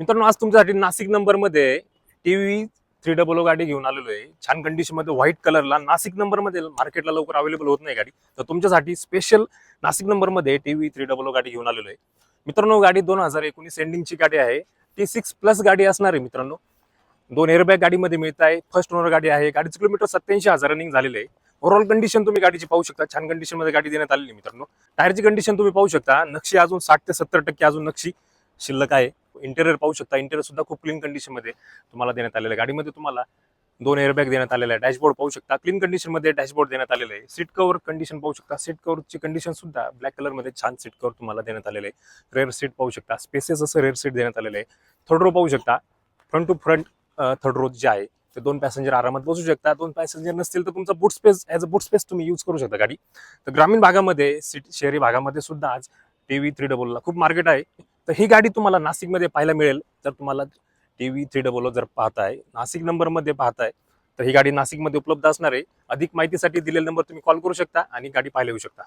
मित्रांनो, आज तुमच्यासाठी नाशिक नंबरमध्ये टीव्ही 300 गाडी घेऊन आलेलो आहे. छान कंडिशन मध्ये व्हाईट कलरला. नाशिक नंबरमध्ये मार्केटला लवकर अवेलेबल होत नाही गाडी, तर तुमच्यासाठी स्पेशल नाशिक नंबरमध्ये टीव्ही 300 गाडी घेऊन आलेलो आहे. मित्रांनो, गाडी 2019 एंडिंगची गाडी आहे. T6+ गाडी असणार आहे मित्रांनो. 2 एअरबॅग गाडीमध्ये मिळत आहे. फर्स्ट ओनर गाडी आहे. गाडीचं किलोमीटर 87,000 रनिंग झालेलं आहे. ओव्हरऑल कंडिशन तुम्ही गाडीची पाहू शकता. छान कंडिशन मध्ये गाडी देण्यात आलेली मित्रांनो. टायरची कंडिशन तुम्ही पाहू शकता. नक्षी अजून 60 ते 70% अजून नक्षी शिल्लक आहे. इंटेरियर पाहू शकता. इंटेरियर सुद्धा खूप क्लीन कंडिशन मध्ये तुम्हाला देण्यात आलेलं आहे. गाडीमध्ये तुम्हाला 2 एअरबॅग देण्यात आलेला आहे. डॅशबोर्ड पाहू शकता. क्लीन कंडिशन मध्ये डॅशबोर्ड देण्यात आलेलं आहे. सीट कव्हर कंडिशन पाहू शकता. सीट कव्हरची कंडिशन सुद्धा ब्लॅक कलर मध्ये छान सीट कव्हर तुम्हाला देण्यात आलेलं आहे. रेअर सीट पाहू शकता. स्पेसेस असं रेअर सीट देण्यात आलेलं आहे. थर्ड रो पाहू शकता. Front to front third row जे आहे ते 2 पॅसेंजर आरामात बसू शकता. 2 पॅसेंजर नसतील तर तुमचा boot space as a boot space तुम्ही यूज करू शकता गाडी. तर ग्रामीण भागामध्ये शहरी भागामध्ये सुद्धा आज टीव्ही 300 ला खूप मार्केट आहे. तर ही गाडी तुम्हाला नाशिकमध्ये पाहायला मिळेल. जर तुम्हाला टीव्ही 300 जर पाहताय, नाशिक नंबरमध्ये पाहताय, तर ही गाडी नाशिकमध्ये उपलब्ध असणार आहे. अधिक माहितीसाठी दिलेला नंबर तुम्ही कॉल करू शकता आणि गाडी पाहायला येऊ शकता.